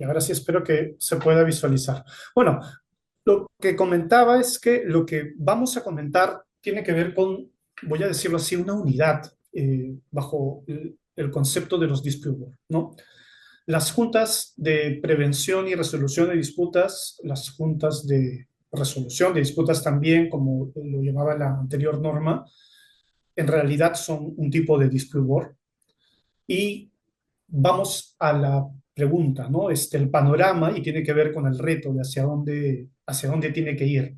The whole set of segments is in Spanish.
ahora sí espero que se pueda visualizar. Bueno, lo que comentaba es que lo que vamos a comentar tiene que ver con, voy a decirlo así, una unidad bajo el concepto de los dispute board, ¿no? Las juntas de prevención y resolución de disputas, las juntas de resolución de disputas también, como lo llamaba la anterior norma, en realidad son un tipo de dispute board. Y vamos a la pregunta, ¿no? El panorama y tiene que ver con el reto de hacia dónde tiene que ir.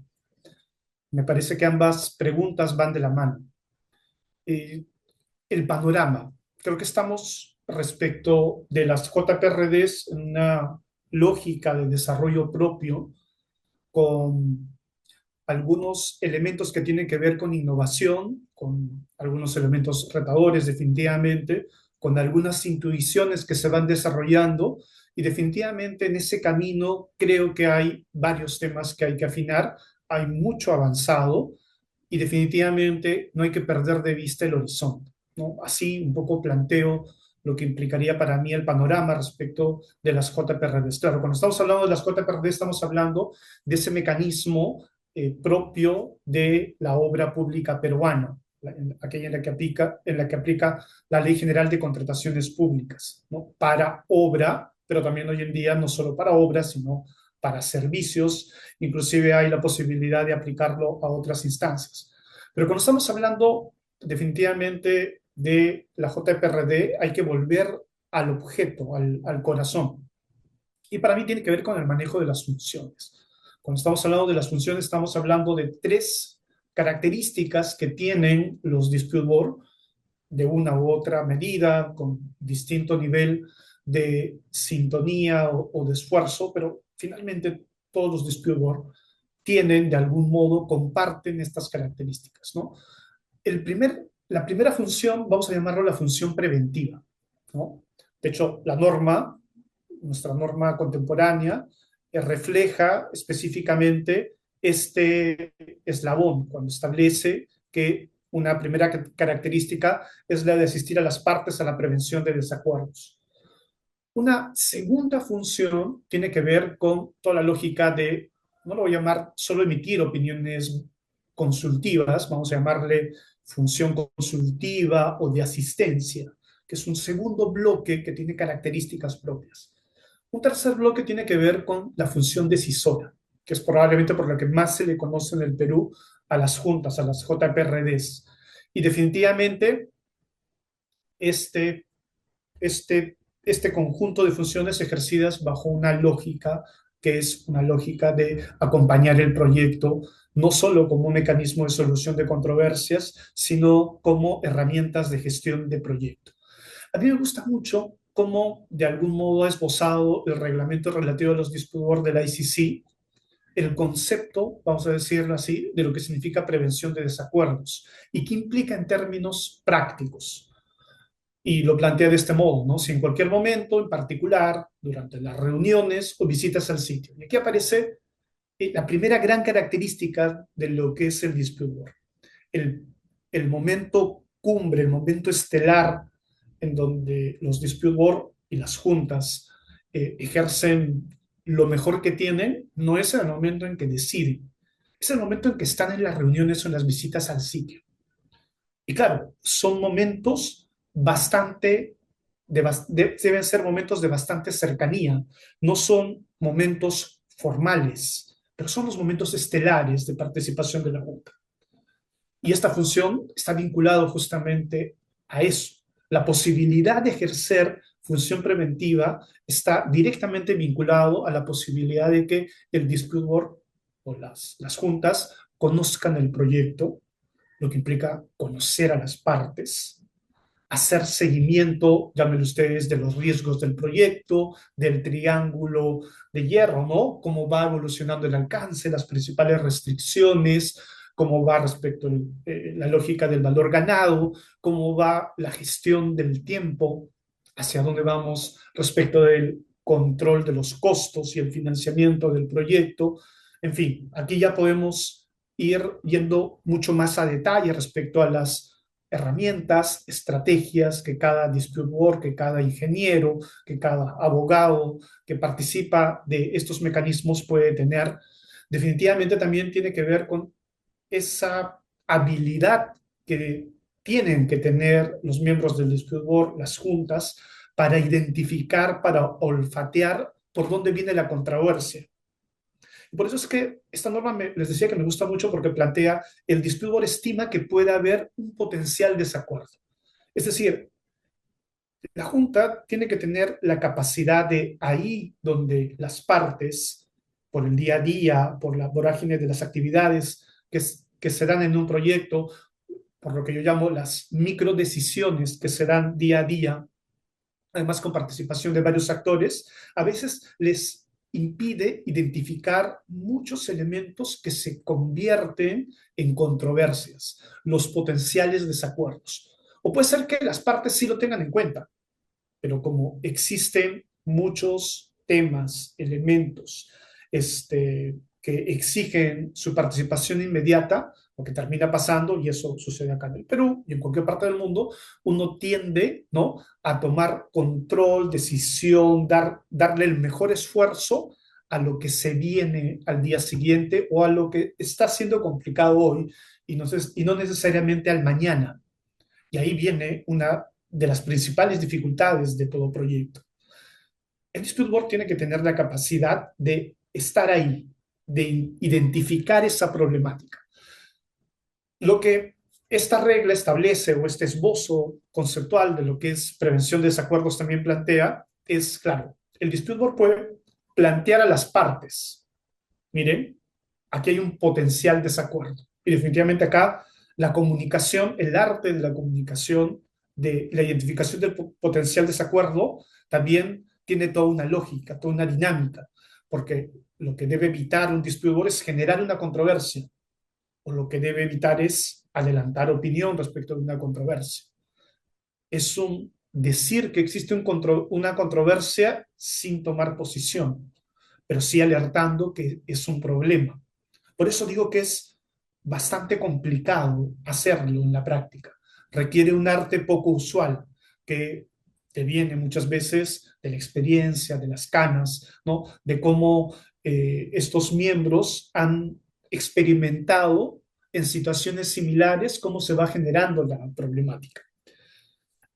Me parece que ambas preguntas van de la mano. Eh, el panorama. Creo que estamos respecto de las JPRDs en una lógica de desarrollo propio con algunos elementos que tienen que ver con innovación, con algunos elementos retadores definitivamente, con algunas intuiciones que se van desarrollando y definitivamente en ese camino creo que hay varios temas que hay que afinar, hay mucho avanzado y definitivamente no hay que perder de vista el horizonte, ¿no? Así un poco planteo lo que implicaría para mí el panorama respecto de las JPRDs. Claro, cuando estamos hablando de las JPRDs estamos hablando de ese mecanismo propio de la obra pública peruana, aquella en la que aplica la Ley General de Contrataciones Públicas, ¿no? Para obra, pero también hoy en día no solo para obras, sino para servicios, inclusive hay la posibilidad de aplicarlo a otras instancias. Pero cuando estamos hablando definitivamente de la JPRD, hay que volver al objeto, al corazón. Y para mí tiene que ver con el manejo de las funciones. Cuando estamos hablando de las funciones, estamos hablando de tres características que tienen los dispute board de una u otra medida, con distinto nivel de sintonía o de esfuerzo, pero finalmente todos los dispute board tienen, de algún modo, comparten estas características, ¿no? La primera función, vamos a llamarlo la función preventiva, ¿no? De hecho, la norma, nuestra norma contemporánea, refleja específicamente este eslabón cuando establece que una primera característica es la de asistir a las partes a la prevención de desacuerdos. Una segunda función tiene que ver con toda la lógica de, no lo voy a llamar solo emitir opiniones consultivas, vamos a llamarle función consultiva o de asistencia, que es un segundo bloque que tiene características propias. Un tercer bloque tiene que ver con la función decisora, que es probablemente por la que más se le conoce en el Perú a las juntas, a las JPRDs. Y definitivamente este este conjunto de funciones ejercidas bajo una lógica que es una lógica de acompañar el proyecto, no solo como un mecanismo de solución de controversias, sino como herramientas de gestión de proyecto. A mí me gusta mucho cómo de algún modo ha esbozado el reglamento relativo a los dispute board de la ICC, el concepto, vamos a decirlo así, de lo que significa prevención de desacuerdos y qué implica en términos prácticos. Y lo plantea de este modo, ¿no? Si en cualquier momento, en particular, durante las reuniones o visitas al sitio. Y aquí aparece la primera gran característica de lo que es el dispute board. El, el momento cumbre, el momento estelar en donde los dispute board y las juntas ejercen lo mejor que tienen, no es el momento en que deciden, es el momento en que están en las reuniones o en las visitas al sitio. Y claro, son momentos bastante, deben ser momentos de bastante cercanía, no son momentos formales, pero son los momentos estelares de participación de la Junta. Y esta función está vinculada justamente a eso. La posibilidad de ejercer función preventiva está directamente vinculado a la posibilidad de que el dispute board o las juntas conozcan el proyecto, lo que implica conocer a las partes, hacer seguimiento, llámenlo ustedes, de los riesgos del proyecto, del triángulo de hierro, ¿no? Cómo va evolucionando el alcance, las principales restricciones, cómo va respecto a la lógica del valor ganado, cómo va la gestión del tiempo, hacia dónde vamos respecto del control de los costos y el financiamiento del proyecto. En fin, aquí ya podemos ir yendo mucho más a detalle respecto a las herramientas, estrategias que cada dispute board, que cada ingeniero, que cada abogado que participa de estos mecanismos puede tener. Definitivamente también tiene que ver con esa habilidad que tienen que tener los miembros del dispute board, las juntas, para identificar, para olfatear por dónde viene la controversia. Y por eso es que esta norma les decía que me gusta mucho porque plantea el dispute board estima que puede haber un potencial desacuerdo. Es decir, la Junta tiene que tener la capacidad de ahí donde las partes, por el día a día, por la vorágine de las actividades que se dan en un proyecto, por lo que yo llamo las micro decisiones que se dan día a día, además con participación de varios actores, a veces les impide identificar muchos elementos que se convierten en controversias, los potenciales desacuerdos. O puede ser que las partes sí lo tengan en cuenta, pero como existen muchos temas, elementos que exigen su participación inmediata, lo que termina pasando, y eso sucede acá en el Perú y en cualquier parte del mundo, uno tiende, ¿no?, a tomar control, decisión, darle el mejor esfuerzo a lo que se viene al día siguiente o a lo que está siendo complicado hoy y no necesariamente al mañana. Y ahí viene una de las principales dificultades de todo proyecto. El dispute board tiene que tener la capacidad de estar ahí, de identificar esa problemática. Lo que esta regla establece o este esbozo conceptual de lo que es prevención de desacuerdos también plantea es, claro, el dispute board puede plantear a las partes, miren, aquí hay un potencial desacuerdo. Y definitivamente acá la comunicación, el arte de la comunicación, de la identificación del potencial desacuerdo, también tiene toda una lógica, toda una dinámica, porque lo que debe evitar un distribuidor es generar una controversia, o lo que debe evitar es adelantar opinión respecto de una controversia. Es un decir que existe una controversia sin tomar posición, pero sí alertando que es un problema. Por eso digo que es bastante complicado hacerlo en la práctica. Requiere un arte poco usual que te viene muchas veces de la experiencia, de las canas, ¿no? De cómo estos miembros han experimentado en situaciones similares cómo se va generando la problemática.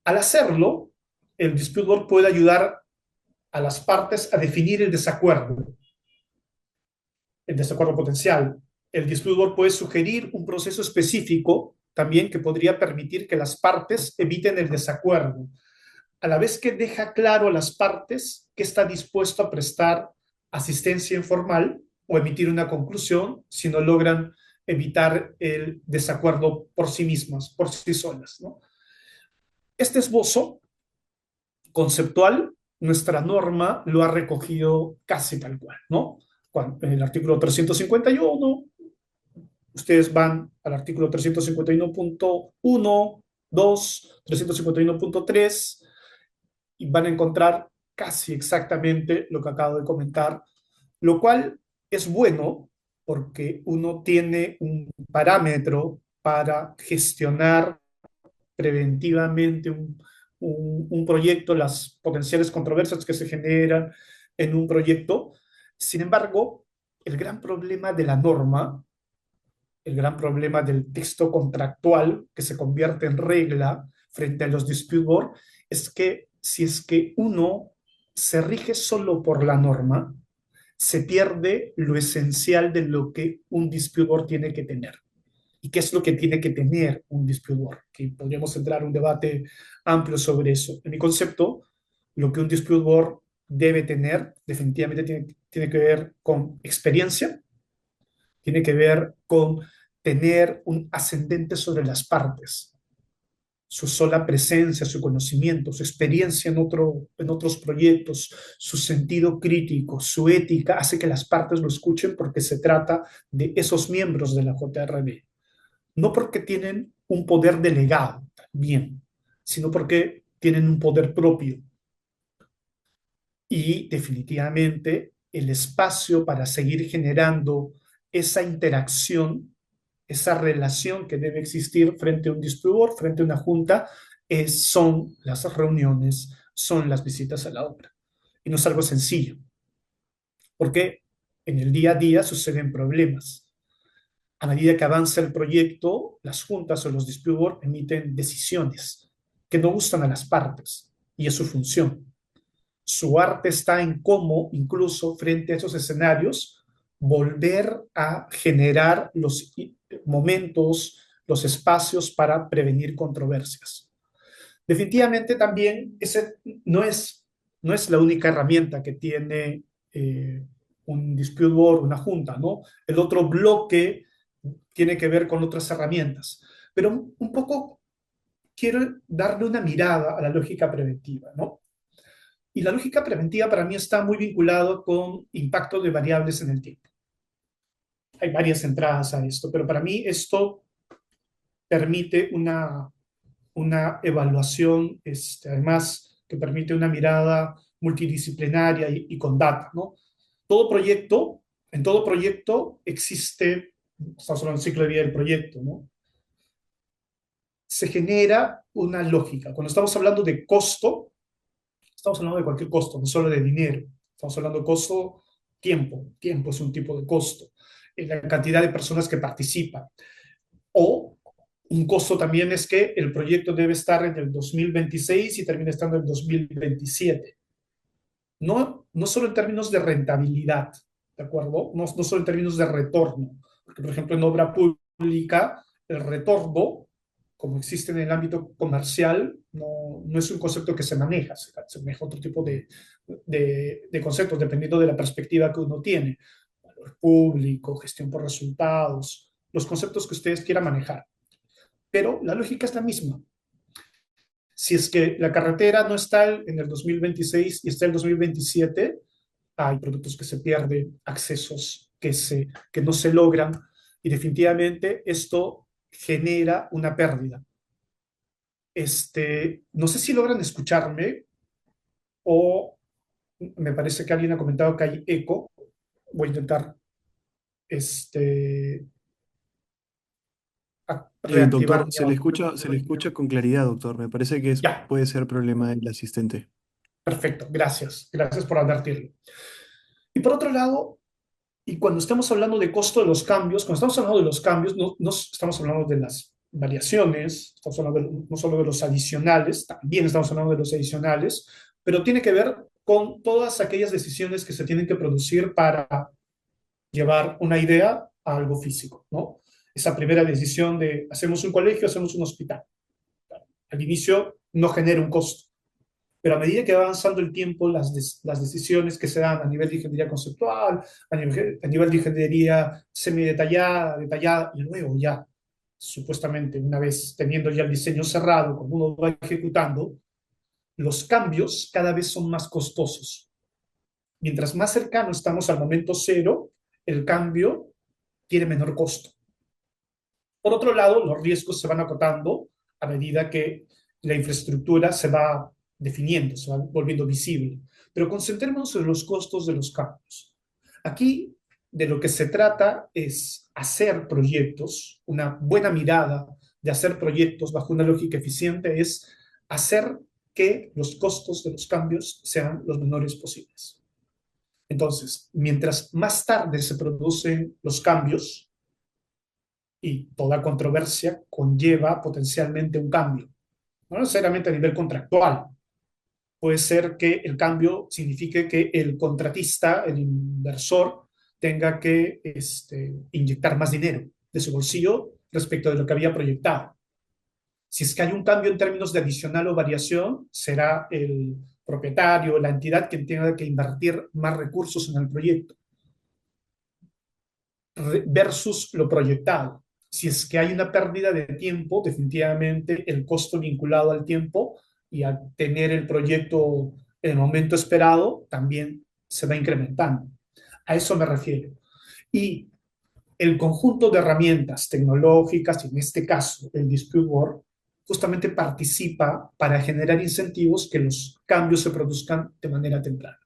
Al hacerlo, el dispute board puede ayudar a las partes a definir el desacuerdo potencial. El dispute board puede sugerir un proceso específico también que podría permitir que las partes eviten el desacuerdo, a la vez que deja claro a las partes que está dispuesto a prestar asistencia informal o emitir una conclusión si no logran evitar el desacuerdo por sí mismas, por sí solas, ¿no? Este esbozo conceptual, nuestra norma lo ha recogido casi tal cual, ¿no? En el artículo 351, ustedes van al artículo 351.1, 2, 351.3 y van a encontrar casi exactamente lo que acabo de comentar, lo cual es bueno porque uno tiene un parámetro para gestionar preventivamente un proyecto, las potenciales controversias que se generan en un proyecto. Sin embargo, el gran problema de la norma, el gran problema del texto contractual que se convierte en regla frente a los dispute board, es que si es que uno se rige solo por la norma, se pierde lo esencial de lo que un dispute board tiene que tener. ¿Y qué es lo que tiene que tener un dispute board? Que podríamos entrar a un debate amplio sobre eso. En mi concepto, lo que un dispute board debe tener definitivamente tiene que ver con experiencia, tiene que ver con tener un ascendente sobre las partes, su sola presencia, su conocimiento, su experiencia en otros proyectos, su sentido crítico, su ética, hace que las partes lo escuchen porque se trata de esos miembros de la JRB. No porque tienen un poder delegado, también, sino porque tienen un poder propio. Y definitivamente el espacio para seguir generando esa interacción esa relación que debe existir frente a un distribuidor, frente a una junta, son las reuniones, son las visitas a la obra. Y no es algo sencillo, porque en el día a día suceden problemas. A medida que avanza el proyecto, las juntas o los distribuidores emiten decisiones que no gustan a las partes, y es su función. Su arte está en cómo, incluso frente a esos escenarios, volver a generar los momentos, los espacios para prevenir controversias. Definitivamente también ese no es la única herramienta que tiene un dispute board, una junta, ¿no? El otro bloque tiene que ver con otras herramientas. Pero un poco quiero darle una mirada a la lógica preventiva, ¿no? Y la lógica preventiva para mí está muy vinculado con impacto de variables en el tiempo. Hay varias entradas a esto, pero para mí esto permite una evaluación, además que permite una mirada multidisciplinaria y con data, ¿no? Todo proyecto, en todo proyecto existe, estamos hablando del ciclo de vida del proyecto, ¿no? Se genera una lógica. Cuando estamos hablando de costo, estamos hablando de cualquier costo, no solo de dinero. Estamos hablando de costo, tiempo. Tiempo es un tipo de costo. La cantidad de personas que participan. O un costo también es que el proyecto debe estar en el 2026 y termina estando en 2027. No solo en términos de rentabilidad, ¿de acuerdo? No solo en términos de retorno. Porque, por ejemplo, en obra pública, el retorno, como existe en el ámbito comercial, no es un concepto que se maneja, se maneja otro tipo de conceptos, dependiendo de la perspectiva que uno tiene. Valor público, gestión por resultados, los conceptos que ustedes quieran manejar. Pero la lógica es la misma. Si es que la carretera no está en el 2026 y está en el 2027, hay productos que se pierden, accesos que no se logran, y definitivamente esto genera una pérdida. No sé si logran escucharme o me parece que alguien ha comentado que hay eco. Voy a intentar este, reactivar Doctor, mi audio. se le escucha con claridad, doctor. Me parece que Ya, puede ser problema del asistente. perfecto, gracias. Gracias por advertirlo. Y por otro lado, y cuando estamos hablando de costo de los cambios, cuando estamos hablando de los cambios, no estamos hablando de las variaciones, estamos hablando no solo de los adicionales, también estamos hablando de los adicionales, pero tiene que ver con todas aquellas decisiones que se tienen que producir para llevar una idea a algo físico, ¿no? Esa primera decisión de hacemos un colegio, hacemos un hospital. Al inicio no genera un costo, pero a medida que va avanzando el tiempo, las decisiones que se dan a nivel de ingeniería conceptual, a nivel de ingeniería semidetallada, detallada, y luego ya, supuestamente, una vez teniendo ya el diseño cerrado, como uno va ejecutando, los cambios cada vez son más costosos. Mientras más cercano estamos al momento cero, el cambio tiene menor costo. Por otro lado, los riesgos se van acotando a medida que la infraestructura se va definiendo, se va volviendo visible. Pero concentrémonos en los costos de los cambios. Aquí de lo que se trata es hacer proyectos, una buena mirada de hacer proyectos bajo una lógica eficiente es hacer que los costos de los cambios sean los menores posibles. Entonces, mientras más tarde se producen los cambios, y toda controversia conlleva potencialmente un cambio, no necesariamente a nivel contractual. Puede ser que el cambio signifique que el contratista, el inversor, tenga que inyectar más dinero de su bolsillo respecto de lo que había proyectado. Si es que hay un cambio en términos de adicional o variación, será el propietario, la entidad quien tenga que invertir más recursos en el proyecto versus lo proyectado. Si es que hay una pérdida de tiempo, definitivamente el costo vinculado al tiempo y a tener el proyecto en el momento esperado también se va incrementando. A eso me refiero. Y el conjunto de herramientas tecnológicas, y en este caso el Dispute Board, justamente participa para generar incentivos que los cambios se produzcan de manera temprana.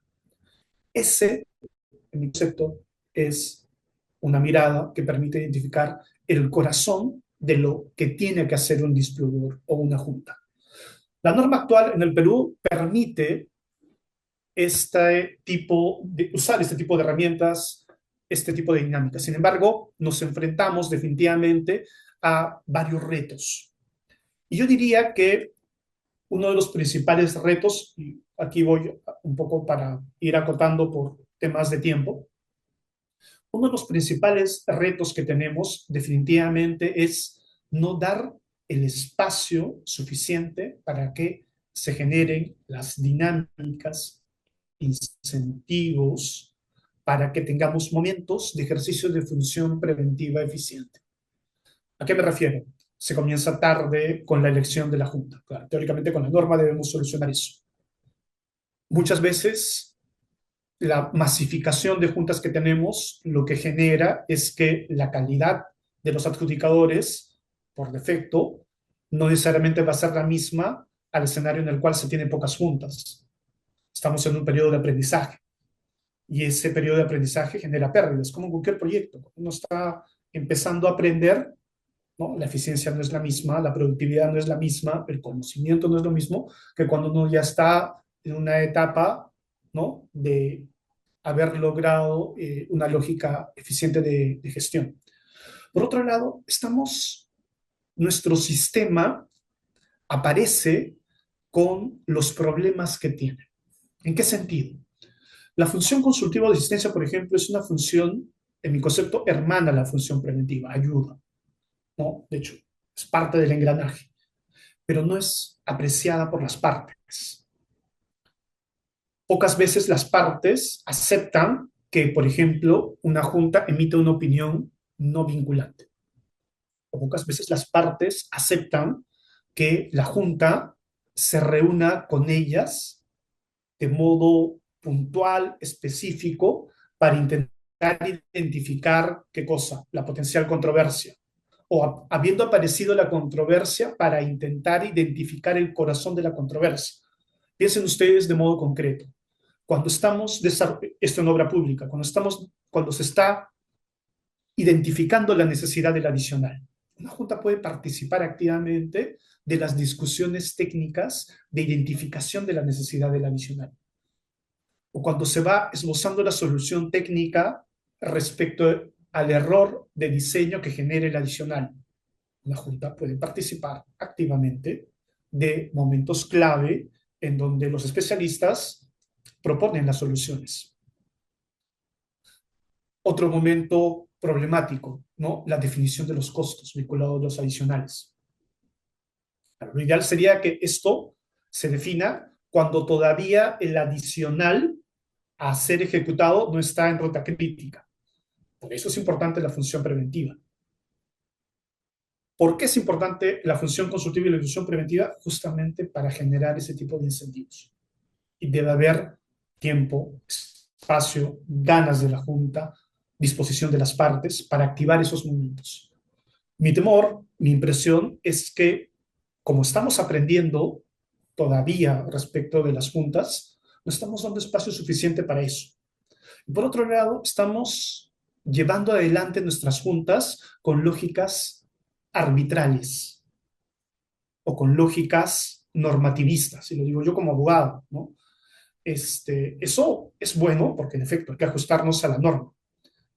Ese, en mi concepto, es una mirada que permite identificar el corazón de lo que tiene que hacer un distribuidor o una junta. La norma actual en el Perú permite usar este tipo de herramientas, este tipo de dinámicas. Sin embargo, nos enfrentamos definitivamente a varios retos. Y yo diría que uno de los principales retos, y aquí voy un poco para ir acotando por temas de tiempo, uno de los principales retos que tenemos definitivamente es no dar el espacio suficiente para que se generen las dinámicas, incentivos, para que tengamos momentos de ejercicio de función preventiva eficiente. ¿A qué me refiero? Se comienza tarde con la elección de la Junta. Claro, teóricamente con la norma debemos solucionar eso. Muchas veces la masificación de juntas que tenemos lo que genera es que la calidad de los adjudicadores, por defecto, no necesariamente va a ser la misma al escenario en el cual se tienen pocas juntas. Estamos en un periodo de aprendizaje y ese periodo de aprendizaje genera pérdidas, como en cualquier proyecto. Uno está empezando a aprender, ¿no? La eficiencia no es la misma, la productividad no es la misma, el conocimiento no es lo mismo que cuando uno ya está en una etapa, ¿no? De haber logrado una lógica eficiente de gestión. Por otro lado, nuestro sistema aparece con los problemas que tiene. ¿En qué sentido? La función consultiva de asistencia, por ejemplo, es una función, en mi concepto, hermana a la función preventiva, ayuda, ¿no? De hecho, es parte del engranaje, pero no es apreciada por las partes. Pocas veces las partes aceptan que, por ejemplo, una junta emite una opinión no vinculante. O pocas veces las partes aceptan que la junta se reúna con ellas de modo puntual, específico, para intentar identificar qué cosa, la potencial controversia. O habiendo aparecido la controversia, para intentar identificar el corazón de la controversia. Piensen ustedes de modo concreto. Cuando estamos, esto en obra pública, cuando se está identificando la necesidad del adicional, una junta puede participar activamente de las discusiones técnicas de identificación de la necesidad del adicional. O cuando se va esbozando la solución técnica respecto al error de diseño que genere el adicional. La Junta puede participar activamente de momentos clave en donde los especialistas proponen las soluciones. Otro momento problemático, ¿no? La definición de los costos vinculados a los adicionales. Lo ideal sería que esto se defina cuando todavía el adicional a ser ejecutado no está en ruta crítica. Por eso es importante la función preventiva. ¿Por qué es importante la función consultiva y la función preventiva? Justamente para generar ese tipo de incentivos. Y debe haber tiempo, espacio, ganas de la Junta, disposición de las partes para activar esos momentos. Mi temor, mi impresión es que como estamos aprendiendo todavía respecto de las juntas, no estamos dando espacio suficiente para eso. Y por otro lado, estamos llevando adelante nuestras juntas con lógicas arbitrales o con lógicas normativistas, y lo digo yo como abogado, ¿no? Eso es bueno porque en efecto hay que ajustarnos a la norma.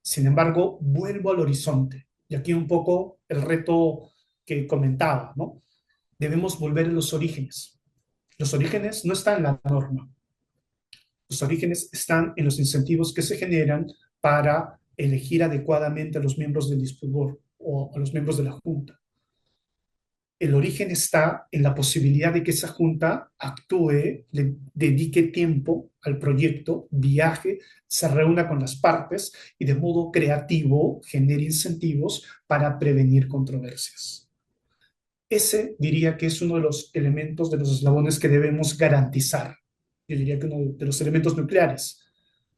Sin embargo, vuelvo al horizonte. Y aquí un poco el reto que comentaba, ¿no? Debemos volver a los orígenes. Los orígenes no están en la norma. Los orígenes están en los incentivos que se generan para elegir adecuadamente a los miembros del Dispute Board o a los miembros de la Junta. El origen está en la posibilidad de que esa junta actúe, le dedique tiempo al proyecto, viaje, se reúna con las partes y de modo creativo genere incentivos para prevenir controversias. Ese diría que es uno de los elementos, de los eslabones que debemos garantizar. Yo diría que uno de los elementos nucleares.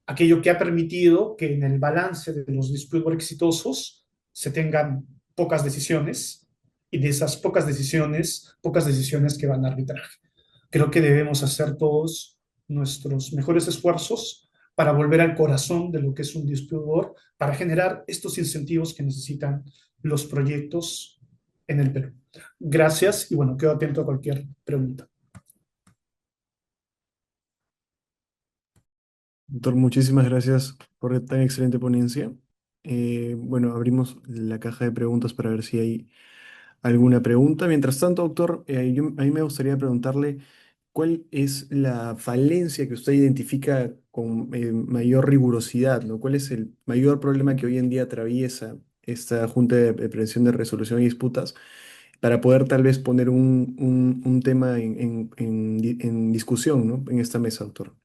Aquello que ha permitido que en el balance de los dispute board exitosos se tengan pocas decisiones, y de esas pocas decisiones que van a arbitraje. Creo que debemos hacer todos nuestros mejores esfuerzos para volver al corazón de lo que es un distribuidor, para generar estos incentivos que necesitan los proyectos en el Perú. Gracias y bueno, quedo atento a cualquier pregunta. Doctor, muchísimas gracias por tan excelente ponencia. Bueno, abrimos la caja de preguntas para ver si hay alguna pregunta. Mientras tanto, doctor, a mí me gustaría preguntarle cuál es la falencia que usted identifica con mayor rigurosidad, ¿no? ¿Cuál es el mayor problema que hoy en día atraviesa esta Junta de Prevención de Resolución de Disputas para poder tal vez poner un tema en discusión, ¿no? En esta mesa, doctor?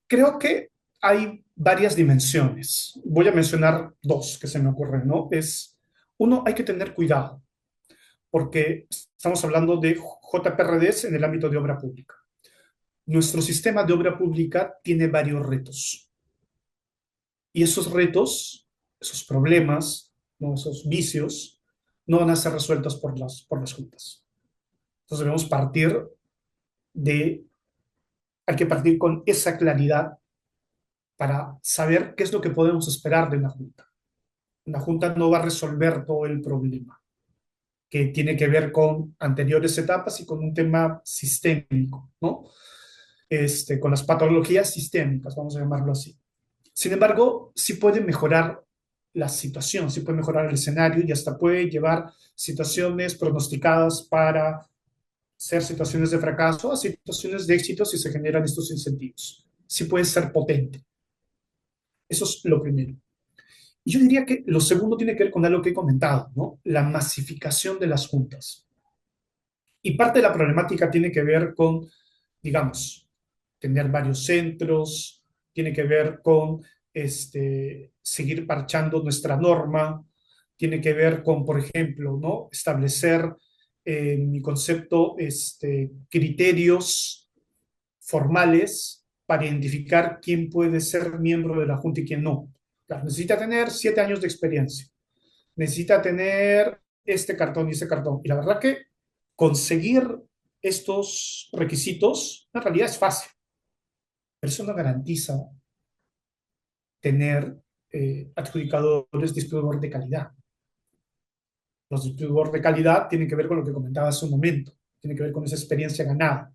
Creo que hay varias dimensiones. Voy a mencionar dos que se me ocurren, ¿no? Uno, hay que tener cuidado, porque estamos hablando de JPRDs en el ámbito de obra pública. Nuestro sistema de obra pública tiene varios retos. Y esos retos, esos problemas, ¿no? Esos vicios, no van a ser resueltos por las juntas. Entonces debemos hay que partir con esa claridad para saber qué es lo que podemos esperar de una junta. Una junta no va a resolver todo el problema, que tiene que ver con anteriores etapas y con un tema sistémico, ¿no? Con las patologías sistémicas, vamos a llamarlo así. Sin embargo, sí puede mejorar la situación, sí puede mejorar el escenario y hasta puede llevar situaciones pronosticadas para ser situaciones de fracaso a situaciones de éxito si se generan estos incentivos. Sí puede ser potente. Eso es lo primero. Y yo diría que lo segundo tiene que ver con algo que he comentado, ¿no? La masificación de las juntas. Y parte de la problemática tiene que ver con, digamos, tener varios centros, tiene que ver con seguir parchando nuestra norma, tiene que ver con, por ejemplo, ¿no? Establecer, en mi concepto, criterios formales para identificar quién puede ser miembro de la Junta y quién no. Claro, necesita tener 7 años de experiencia, necesita tener este cartón y ese cartón. Y la verdad que conseguir estos requisitos en realidad es fácil, pero eso no garantiza tener adjudicadores distribuidores de calidad. Los distribuidores de calidad tienen que ver con lo que comentaba hace un momento, tienen que ver con esa experiencia ganada.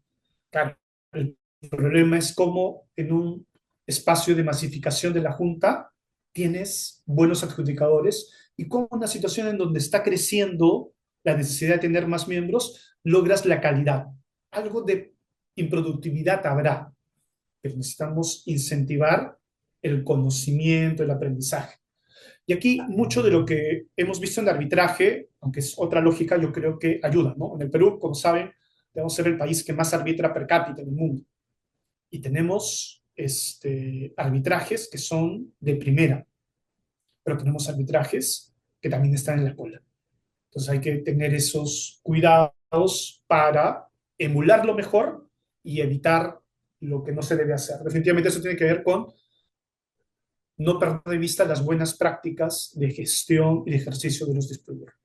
Claro, el problema es cómo en un espacio de masificación de la Junta tienes buenos adjudicadores y cómo en una situación en donde está creciendo la necesidad de tener más miembros, logras la calidad. Algo de improductividad habrá, pero necesitamos incentivar el conocimiento, el aprendizaje. Y aquí mucho de lo que hemos visto en el arbitraje, aunque es otra lógica, yo creo que ayuda, ¿no? En el Perú, como saben, debemos ser el país que más arbitra per cápita en el mundo. Y tenemos arbitrajes que son de primera, pero tenemos arbitrajes que también están en la cola. Entonces hay que tener esos cuidados para emular lo mejor y evitar lo que no se debe hacer. Definitivamente eso tiene que ver con no perder de vista las buenas prácticas de gestión y de ejercicio de los distribuidores.